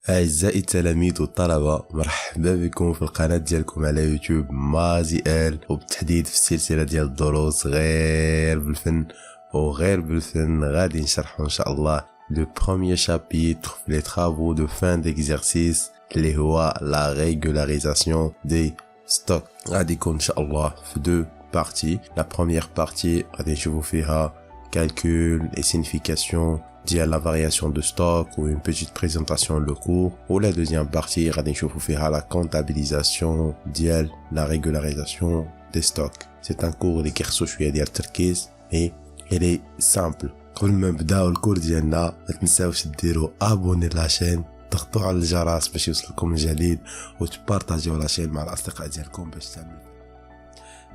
أعزائي التلاميذ والطلبة، مرحبا بكم في القناة ديالكم على يوتيوب مازيال، وبالتحديد في السلسلة ديال الدروس غير بالفن وغير بالفن. غادي نشرحوا إن شاء الله لو بروميير شابيتر في لي travaux de fin d'exercice اللي هو لا régularisation des stocks. غادي يكون إن شاء الله في دو بارتي. لا بروميير بارتي غادي نشوفوا فيها calcul et signification ديال la variation de stock ou une petite présentation le cours, ou la deuxième partie غادي نشوفوا فيها la comptabilisation ديال la régularisation des stocks. C'est un cours اللي كيخصو شويه ديال التركيز et il est simple. قبل ما نبداو الكور ديالنا ما تنساوش ديروا ابوني لاشين، ضغطوا على الجرس باش يوصلكم الجديد، وتبارطاجيو لاشين مع الاصدقاء ديالكم باش تعملوا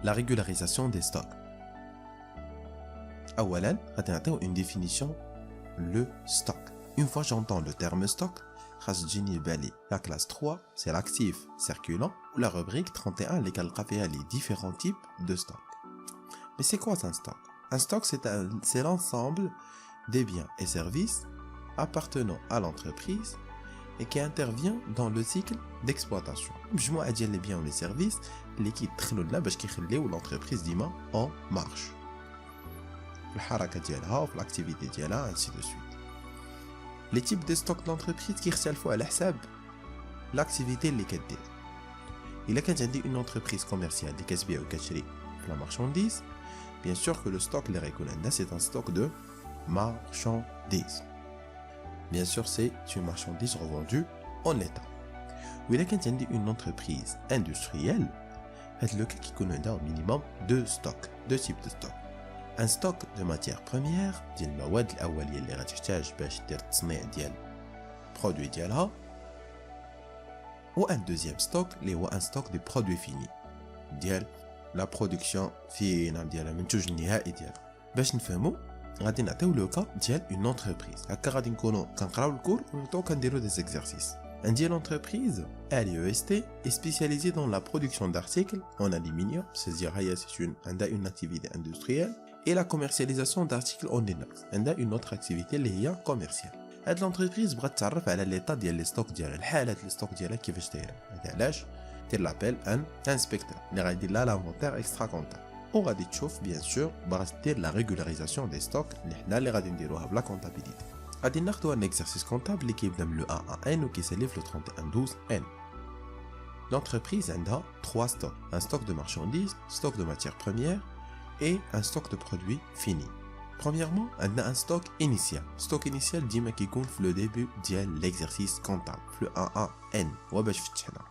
la régularisation des stocks. اولا غادي نعطيو une définition le stock. Une fois j'entends le terme stock, la classe 3 c'est l'actif circulant ou la rubrique 31 les différents types de stock. Mais c'est quoi un stock? Un stock c'est l'ensemble des biens et services appartenant à l'entreprise et qui intervient dans le cycle d'exploitation. مجموعة ديال les biens ou les services اللي كيدخلوا لنا باش كيخليو l'entreprise ديما en marche. الحركة ديالها وفي l'activité ديالها ainsi de suite. Les types de stock d'entreprise كيختلفوا على حساب l'activité اللي كدير. إلا كانت عندي une entreprise commerciale اللي كتبيع وكتشري في la marchandise, bien sûr que le stock اللي غيكون عندنا c'est un stock de marchandise. Bien sûr c'est une marchandise revendue en état. وإلا كانت عندي une entreprise industrielle, هاد لو كا كيكون عندها au minimum deux stocks, deux types de stock. ان ستوك دو ماتيير بروميير ديال المواد الاوليه اللي غتحتاج باش دير التصنيع ديال برودوي ديالها، و ان دوزيام ستوك اللي هو ان ستوك دي برودوي فيني ديال لا برودكسيون فينال ديال المنتوج النهائي ديالها. باش نفهموا غادي نعطيو لو كا ديال اون انتربريز. هكا غادي نكونوا كنقراو الكور و كنديروا دي زيكزارسيس. عندي l'entreprise LEST est spécialisée dans la production d'articles en aluminium, c'est-à-dire c'est une activité industrielle, et la commercialisation d'articles en inox. Elle a une autre activité اللي هي commerciale. هاد l'entreprise بغات تعرف على l'état ديال لي ستوك ديالها، الحالة لي ستوك ديالها كيفاش دايره. هذا علاش دير لابيل ان انسبكتور اللي غادي لا لافونتير اكسترا كونتابل، وغادي تشوف بيان سور باغا دير لا ريغولاريزاسيون دي ستوك اللي حنا اللي غادي نديروها بلا كونتابيليتي. غادي ناخذوا ان اكزرسيس كونتابل اللي كيبدا من لو A à N وكيسالي في لو 31 12 N. L'entreprise عندها 3 stocks, un stock de marchandises, stock de matières premières et un stock de produits finis. Premièrement, on a un stock initial. Stock initial ديما كيكون في le début ديال l'exercice comptable في le 1A N. وباش فتحنا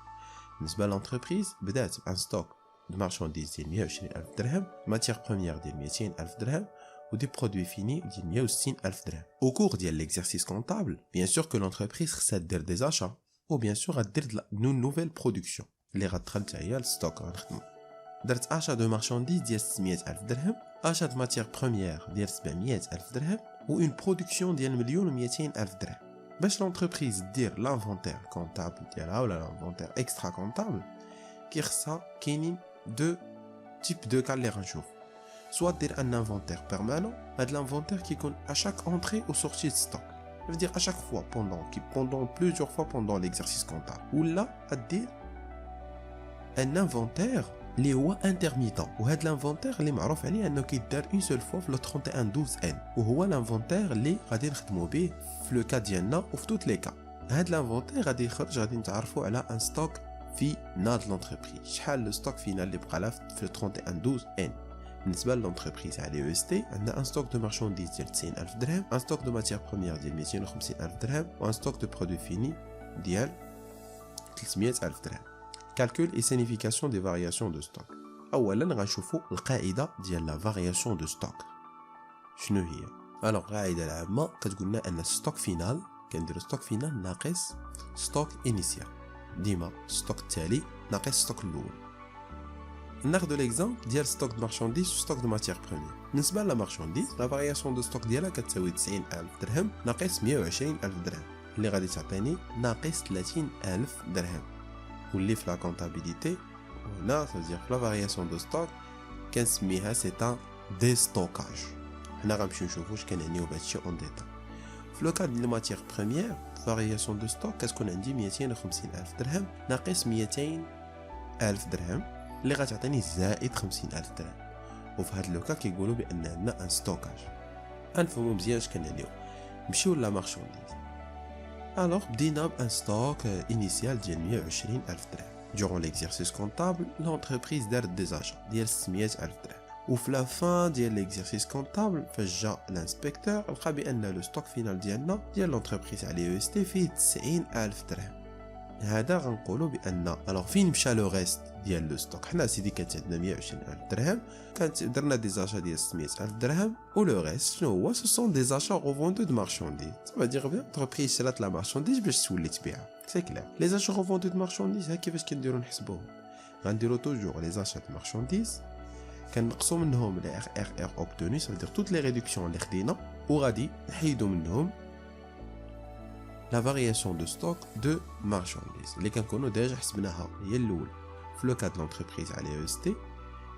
بالنسبة للانتربريز بدات بان ستوك de marchandises ديال 120,000 درهم، matières premières ديال 200,000 درهم ou des produits finis ديال 160,000 درهم. Au cours ديال l'exercice comptable, bien sûr que l'entreprise خصها دير des achats ou bien sûr غدير une nouvelle production اللي غتدخل حتى هي الستوك غنخدمو. درت achat de marchandises ديال 600,000 درهم، achat de matières premières ديال 700,000 درهم و une production ديال 1,200,000 درهم. باش l'entreprise دير l'inventaire comptable ديالها ولا l'inventaire extra comptable كيخصها كاينين دو تيب دو كا اللي غنشوف. soit دير un inventaire permanent. هاد l'inventaire كيكون à chaque entrée ou sortie de stock. Ça veut dire à chaque fois pendant plusieurs fois pendant l'exercice comptable. Ou là دير un inventaire اللي هو intermittent. وهاد الانفونتير اللي معروف عليه انه كيدار اون سول فوا في لو 31 12 ان، وهو الانفونتير اللي غادي نخدموا به في لو كا ديالنا وفي توت لي كا. هاد الانفونتير غادي يخرج غادي نتعرفوا على ان ستوك فينال د لونتربريز. شحال لو ستوك فينال اللي بقى لها في لو 31 12 ان. بالنسبه للونتربريز على EST عندنا ان ستوك دو مارشانديز ديال 90,000 درهم، ان ستوك دو ماتيير بروميير ديال 250,000 درهم، وان ستوك دو برودوي فيني ديال 300,000 درهم. Calcul et signification des variations de stock. اولا غنشوفوا القاعده ديال لا فارياسيون دو ستوك شنو هي. الوغ القاعده العامه كتقول لنا ان ستوك فينال كنديروا ستوك فينال ناقص ستوك انيسيال، ديما ستوك التالي ناقص ستوك الاول. ناخذ ليكزامبل ديال ستوك دو مارشانديز و ستوك دو ماتيير بروميير. بالنسبه لا مارشانديز لا فارياسيون دو ستوك ديالها كتساوي 90,000 درهم ناقص 120,000 درهم اللي غادي تعطيني ناقص 30,000 درهم. واللي في لا كونتابيليتي هنا سوزير في لا فارياسيون دو ستوك كنسميها سي ان ديستوكاج. حنا غنمشيو نشوفو واش كنعنيو بهادشي اون ديتا. في لو كاد ديال الماتيير بروميير فارياسيون دو ستوك كتكون عندي 250,000 درهم ناقص 200,000 درهم اللي غتعطيني زائد 50,000 درهم. وفي هاد لوكا كيقولوا بان عندنا ان ستوكاج. غنفهموا مزيان اش كنعنيو. نمشيو لا مارشونديز. الوغ بدينا بان ستوك انيسيال ديال 120,000 درهم. Durant l'exercice comptable, l'entreprise دارت des achats ديال 600,000 درهم. وفي لا فان ديال ليكزيرسيس كونطابل فاش جا الانسبكتور لقى بان لو ستوك فينال ديالنا ديال لونتربريز على او اس تي فيه 90,000 درهم. هذا غنقولوا بان الوغ فين مشى لو ريست ديال لو ستوك. حنا سيدي كانت عندنا 120,000 درهم، كانت درنا دي زاشا ديال 600,000 درهم، و لو ريست شنو هو؟ سو سون دي زاشا غوفوندو دو مارشانديز. سا دير بيان لونتربريز شرات لا مارشانديز باش تولي تبيعها. سي كلير. لي زاشا غوفوندو دو مارشانديز ها كيفاش كنديرو نحسبوهم؟ غنديرو توجور لي زاشا دو مارشانديز كنقصوا منهم لي ار ار ار اوبتوني، سا دير توت لي ريدكسيون اللي خدينا، وغادي نحيدو منهم لا فارياسيون دو ستوك دو مارشانديز اللي كنكونوا ديجا حسبناها هي الاولى. في لو كاد لونتربريز على او اس تي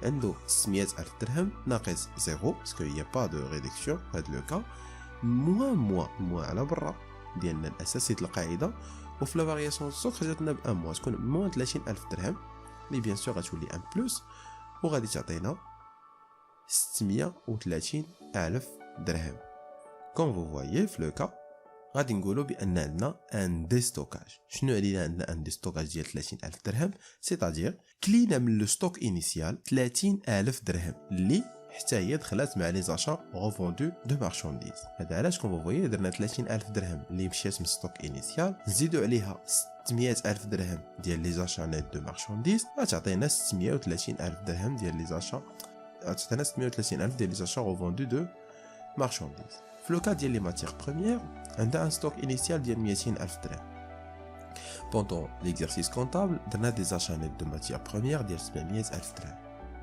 عنده 600,000 درهم ناقص زيرو باسكو يا با دو ريدكسيون في هاد لو كا، موان على برا ديالنا الاساسي القاعده. وفي لا فارياسيون دو ستوك خرجتنا ب 1 موان تكون موان 30,000 درهم اللي بيان سور غتولي ان بلس، وغادي تعطينا 630,000 درهم. كون فو فوايي في لو كا غادي نقولوا بان عندنا ان ديستوكاج. شنو علينا عندنا ان ديستوكاج ديال 30,000 درهم؟ سيتادير كلينا من لو ستوك انيسيال 30,000 درهم اللي حتى هي دخلت مع لي زاشا غوفوندو دو مارشانديز. هذا علاش كون فو فوايي درنا 30,000 درهم اللي مشات من ستوك انيسيال، نزيدوا عليها 600,000 درهم ديال لي زاشا نيت دو مارشانديز، غتعطينا 630,000 درهم ديال لي زاشا، غتعطينا 630,000 ديال لي زاشا غوفوندو دو مارشانديز. في لو كا ديال لي ماتيغ بروميير عندها ان ستوك انيسيال ديال 200,000 درهم. بوندون ليكزيرسيس كونطابل درنا دي زاشا نيت دو ماتيغ بروميير ديال 700,000 درهم.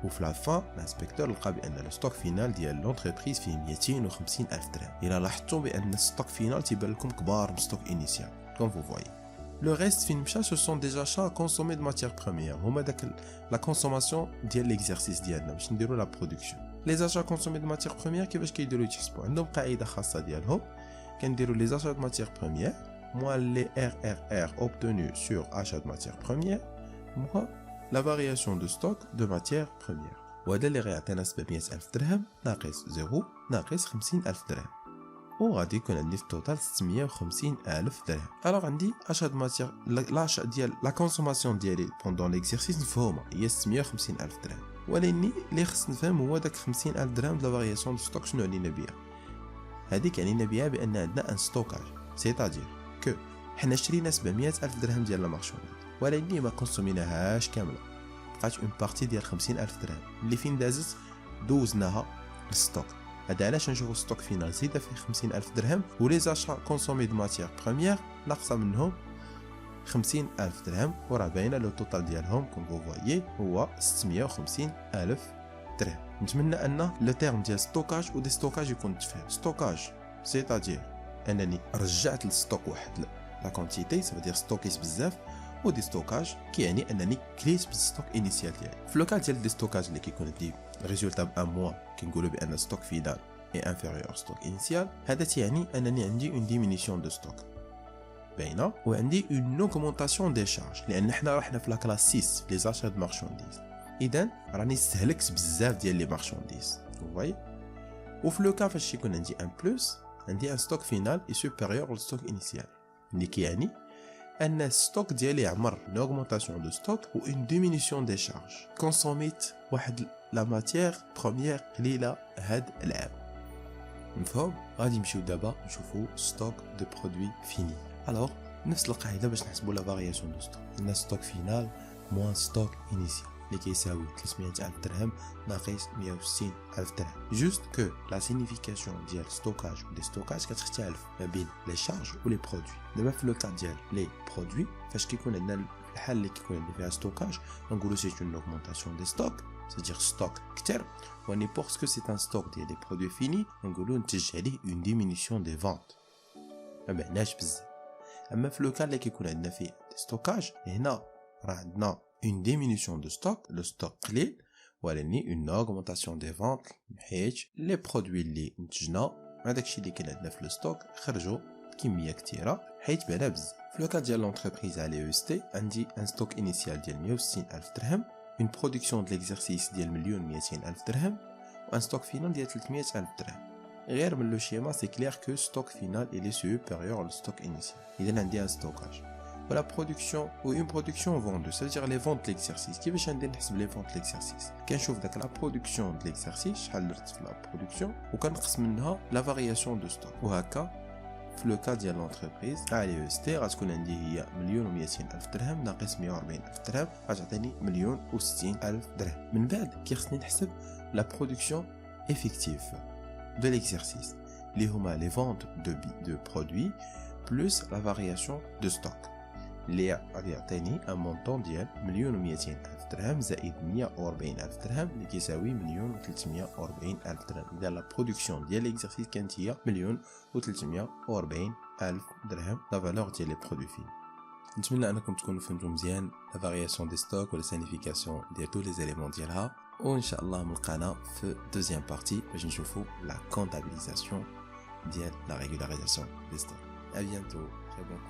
وفي لا فان الانسبكتور لقى بان لو ستوك فينال ديال لونتربريز فيه 250,000 درهم. الى لاحظتوا بان الستوك فينال تيبان لكم كبار من ستوك انيسيال كوم فو فوايي. لو ريست فين مشى سو سون دي زاشا كونسومي دو ماتيغ بروميير، هما داك لا كونسوماسيون ديال ليكزيرسيس ديالنا باش نديرو لا برودكسيون. لي زاشا كونسومي دو ماتيغ بروميير كيفاش كيديروا يتحسبوا؟ عندهم قاعده خاصه ديالهم، كنديروا لي زاشا دو ماتيغ بروميير موان لي ار ار ار اوبتونو سور achat de matière première موان لا فارياسيون دو ستوك دو ماتيغ بروميير. وهذا اللي غيعطينا 700,000 درهم ناقص زيرو ناقص 50,000 درهم، وغادي يكون عندي في التوتال 650,000 درهم. الوغ عندي achat de matière l'achat ديال لا كونسوماسيون ديالي بوندون ليكزيرسيس مفهومه هي 650,000 درهم، ولكن اللي خص نفهم هو داك 50,000 درهم دو لا فارياسيون دو ستوك شنو علينا بها. هذيك علينا بها بان عندنا ان ستوكاج، سيتادير كو حنا شرينا 700,000 درهم ديال لا مارشانديز ولكن ما كونسوميناهاش كامله، بقات اون بارتي ديال 50,000 درهم اللي فين دازت دوزناها للستوك. هذا علاش نشوفو ستوك فينال زيد فيه 50,000 درهم ولي زاشا كونسومي دو ماتيغ بروميير ناقصه منهم 50,000 درهم، وراه باينه لو توتال ديالهم كوم فو فوايي هو 650,000 درهم. نتمنى ان لو تيرم ديال ستوكاج و دي ستوكاج يكون تفهم. ستوكاج سيتادير انني رجعت للستوك واحد لا كونتيتي، سا دير ستوكيت بزاف، و دي ستوكاج كيعني انني كليت بالستوك انيسيال ديالي. في لو كال ديال دي ستوكاج اللي كيكون عندي ريزولتا ب 1 موا كنقولوا بان ستوك فينال اي انفيريور ستوك انيسيال، هذا تيعني انني عندي اون ديمينيسيون دو ستوك باينه، وعندي اون اوغمونطاسيون دي شارج لان حنا رحنا في لا كلاس 6 لي زاشات دو مارشانديز، اذا راني استهلكت بزاف ديال لي مارشانديز فواي. وفي لو كا فاش يكون عندي ان بلس عندي ان ستوك فينال اي سوبيريور للستوك انيسيال، اللي كيعني ان الستوك ديالي عمر اون اوغمونطاسيون دو ستوك و اون ديمينيسيون دي شارج، كونسوميت واحد لا ماتيغ بروميير قليله هاد العام. مفهوم؟ غادي نمشيو دابا نشوفو ستوك دو برودوي فيني. الوغ نفس القاعده باش نحسبو لا فارياسيون دو ستوك، عندنا ستوك فينال موان ستوك انيسيال اللي كيساوي 300,000 درهم ناقص 160,000 درهم. جوست كو لا سينيفيكاسيون ديال ستوكاج و دي ستوكاج كتختلف ما بين لي شارج و لي برودوي. دابا في لو كا ديال لي برودوي فاش كيكون عندنا الحال اللي كيكون عندنا فيها ستوكاج نقولوا سي اون اوغمونطاسيون دي ستوك، c'est-à-dire ستوك كتر، و نيبورت كو سي ان ستوك ديال لي برودوي فيني نقولوا نتج عليه اون ديمينيسيون دي فونت، ما معناش بزاف. اما في لو كا اللي كيكون عندنا فيه دي ستوكاج هنا راه عندنا une diminution de stock, le stock قليل ولكن une augmentation des ventes حيت les produits اللي نتجنا هذاك الشيء اللي كان عندنا في الستوك خرجوا كميه كثيره حيت بالا بزاف. في لو كا ديال لونتربريز على EST عندي ان ستوك انيسيال ديال 160000 درهم، اون برودكسيون ديال ليكزارسيس ديال 1,200,000 درهم، وان ستوك فينال ديال 300,000 درهم. غير من لو شيما سي كلير كو ستوك فينال il est supérieur au stock initial. اذا عندي ان ستوكاج ولا برودكسيون و اون برودكسيون فوندو، c'est-à-dire لي فونت ليكزارسيس. كيفاش ندير نحسب لي فونت ليكزارسيس؟ كنشوف داك لا برودكسيون د ليكزارسيس شحال درت في لا برودكسيون وكنقص منها لا فارياسيون دو ستوك، وهكا في لو كا ديال لونتربريز على EST غتكون عندي هي 1,200,000 درهم ناقص 140,000 درهم غتعطيني 1,60,000 درهم. من بعد كيخصني نحسب لا برودكسيون افيكتيف de l'exercice اللي هما les ventes de produits plus la variation de stock اللي غادي يعطيني ان مونطون ديال 1,200,000 درهم زائد 140,000 درهم اللي كيساوي 1,340,000 درهم. اذا لا برودكسيون ديال ليكزارسيس كانت هي 1,340,000 درهم لا فالور ديال لي برودوي فين. نتمنى انكم تكونوا فهمتوا مزيان لا فارياسيون دي ستوك ولا سانيفيكاسيون ديال تو لي زيليمون ديالها، وان شاء الله ملقانا في دوزيام بارتي باش نشوفوا لا كونتابيليزاسيون ديال لا ريغولاريزاسيون دي ستوك. À bientôt, très bon.